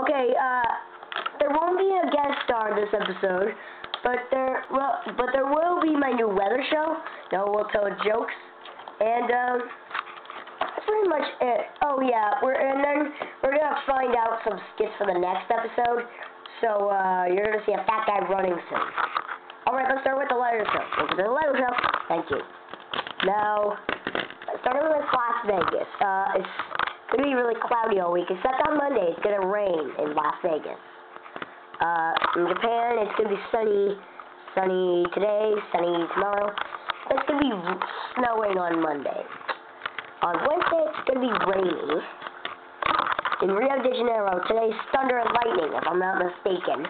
Okay, there won't be a guest star this episode, but there will be my new weather show. Now we'll tell jokes, and that's pretty much it. Oh yeah, we're gonna find out some skits for the next episode. So you're gonna see a fat guy running soon. All right, let's start with the letter show. Welcome to the letter show. Thank you. Now, starting with Las Vegas. It's gonna be really cloudy all week, except on Monday. It's gonna rain in Las Vegas. In Japan, it's gonna be sunny today, sunny tomorrow. It's gonna be snowing on Monday. On Wednesday, it's gonna be rainy. In Rio de Janeiro, today's thunder and lightning, if I'm not mistaken.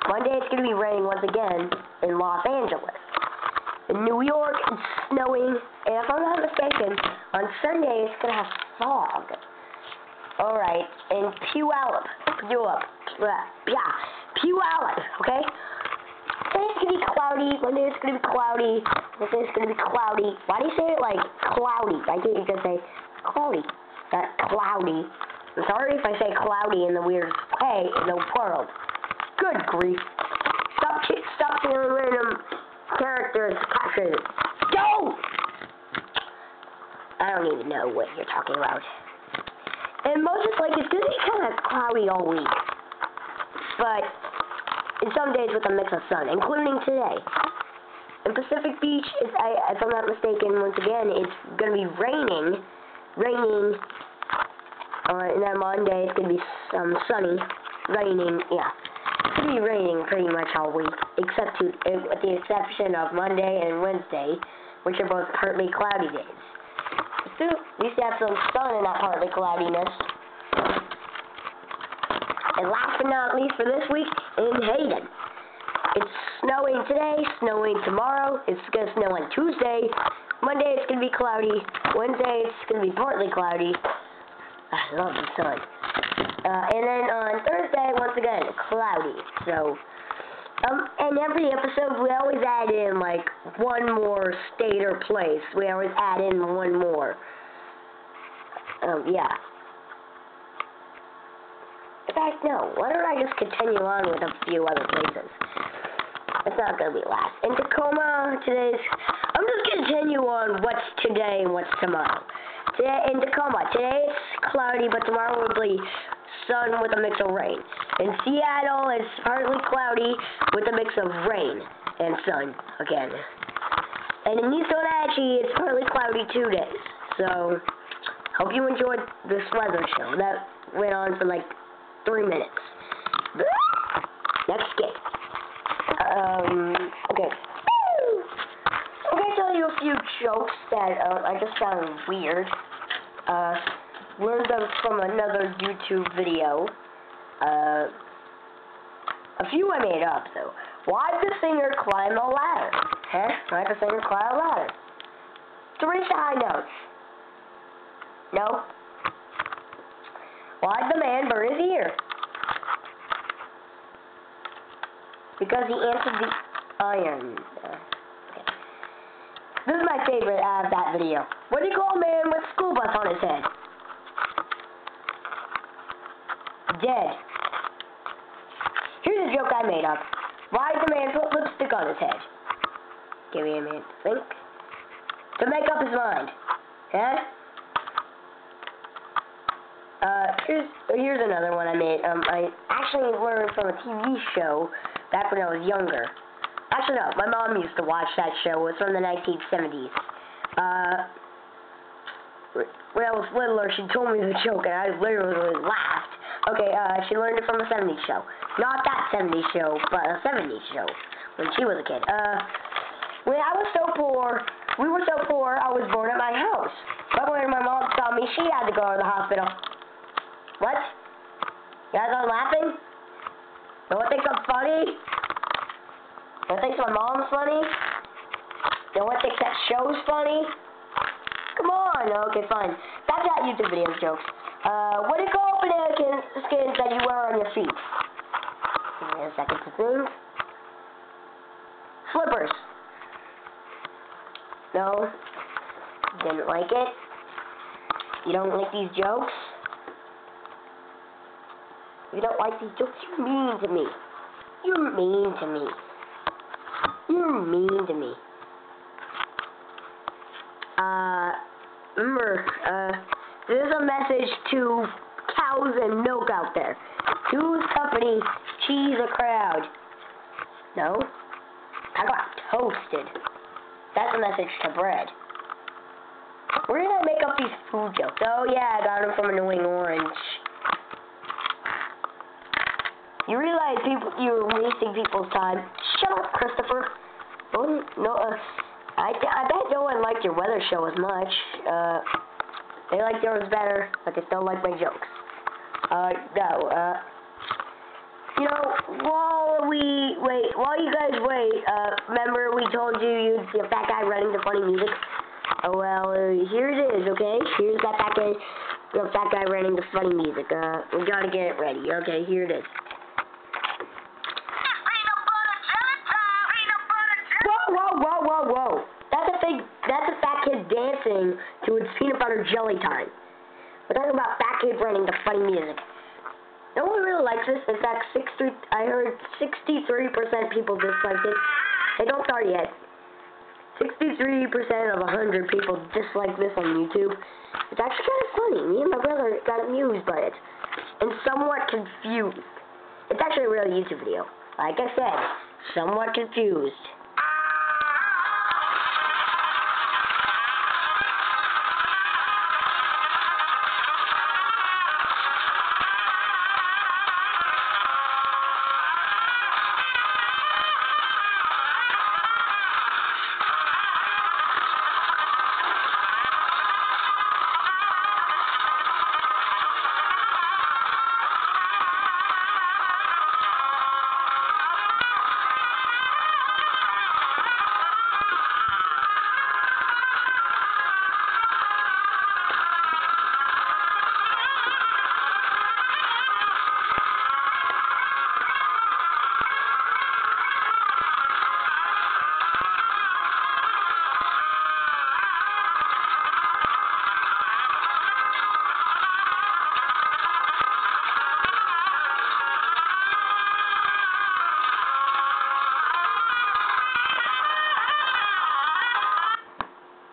Monday, it's gonna be raining once again in Los Angeles. In New York, it's snowing, and if I'm not mistaken, on Sunday, it's gonna have fog. Alright, in Puyallup, okay? Today it's gonna be cloudy, Monday it's gonna be cloudy, Wednesday it's gonna be cloudy. Why do you say it like cloudy? I think you could say cloudy, not cloudy. I'm sorry if I say cloudy in the weirdest way in the world. Good grief. Stop saying random characters. Go! I don't even know what you're talking about. And most it's like, it's going to be kind of cloudy all week. But in some days with a mix of sun, including today. In Pacific Beach, if I'm not mistaken, once again, it's going to be raining. And then Monday it's going to be sunny. Raining, yeah. It's going to be raining pretty much all week, with the exception of Monday and Wednesday, which are both partly cloudy days. Still, at least you have some sun in that partly cloudiness. And last but not least for this week, in Hayden. It's snowing today, snowing tomorrow, it's going to snow on Tuesday, Monday it's going to be cloudy, Wednesday it's going to be partly cloudy. I love the sun. And then on Thursday, once again, cloudy. So, and every episode, we always add in, like, one more state or place. We always add in one more. Yeah. In fact, no. Why don't I just continue on with a few other places? It's not going to be last. In Tacoma, I'm just going to continue on what's today and what's tomorrow. Today, in Tacoma, today it's cloudy, but tomorrow will be sun with a mix of rain. In Seattle, it's partly cloudy with a mix of rain and sun again. And in East Wenatchee, it's partly cloudy 2 days. So, hope you enjoyed this weather show. That went on for like 3 minutes. Next skit. Okay. I'm going to tell you a few jokes that I just found weird. Learned them from another YouTube video. A few I made up, though. Why'd the singer climb a ladder? Huh? Why'd the singer climb a ladder? To reach the high notes. No. Why'd the man burn his ear? Because he answered the iron. Okay. This is my favorite out of that video. What do you call a man with a school bus on his head? Dead. Here's a joke I made up. Why did the man put lipstick on his head? Give me a minute to think. To make up his mind. Huh? Here's another one I made. I actually learned from a TV show back when I was younger. Actually, no. My mom used to watch that show. It was from the 1970s. When I was littler, she told me the joke, and I literally laughed. Okay, she learned it from a 70s show. Not that 70s show, but a 70s show, when she was a kid. When I was so poor, we were so poor, I was born at my house. But when my mom saw me, she had to go to the hospital. What? You guys are laughing? No one thinks I'm funny? No one thinks my mom's funny? No one thinks that show's funny? Come on. Okay, fine. Back to that YouTube video jokes. What do you call banana skins that you wear on your feet? Give me a second to think. Slippers. No? Didn't like it? You don't like these jokes? you don't like these jokes, you're mean to me. You're mean to me. You're mean to me. Remember, there's a message to cows and milk out there. Whose company cheese a crowd? No? I got toasted. That's a message to bread. We're gonna make up these food jokes. Oh yeah, I got them from Annoying Orange. You realize you're wasting people's time. Shut up, Christopher. No, I bet no one liked your weather show as much. They liked yours better, but they still like my jokes. You know, while you guys wait, remember we told you you'd see a fat guy running to funny music? Oh, well, here it is, okay? Here's that fat guy running to funny music. We gotta get it ready. Okay, here it is. Whoa. That's a fat kid dancing to its peanut butter jelly time. We're talking about fat kids running to funny music. No one really likes this. In fact, I heard 63% people disliked it. Hey, don't start yet. 63% of 100 people dislike this on YouTube. It's actually kind of funny. Me and my brother got amused by it. And somewhat confused. It's actually a real YouTube video. Like I said, somewhat confused.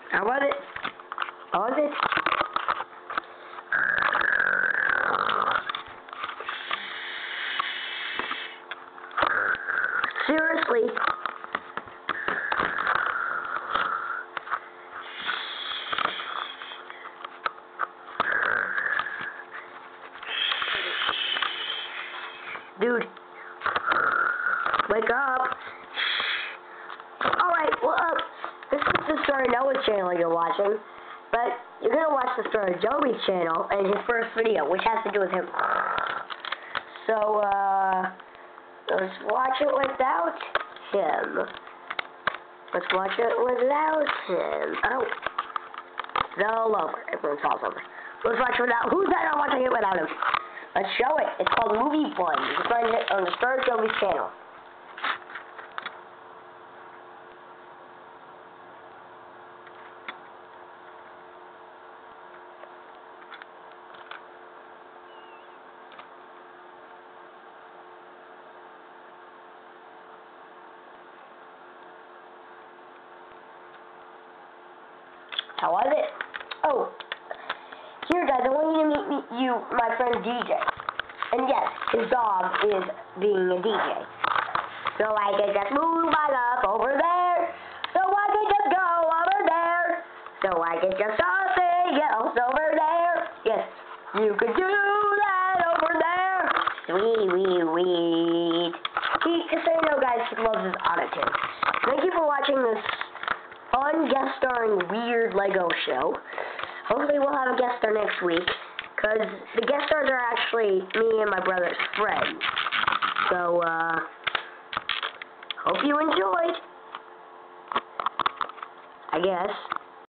How was it? How was it? Seriously? Dude. Wake up. Alright, well, this is the Story Noah's channel you're watching, but you're going to watch the Story Joey's channel and his first video, which has to do with him. So, let's watch it without him. Let's watch it without him. Oh. It's all over. Everyone's all over. Let's watch it without. Who's that not watching it without him? Let's show it. It's called Movie Fun. You can find it on the Story Joey's channel. How was it? Oh, here guys, I want you to meet my friend DJ. And yes, his dog is being a DJ. So I can just move on up over there. So I can just go over there. So I can just sing else over there. Yes, you could do that over there. Sweet. Just so you know guys, he loves his auto-tune. Thank you for watching this fun guest starring weird Lego show. Hopefully we'll have a guest star next week, because the guest stars are actually me and my brother's friends. So, hope you enjoyed, I guess.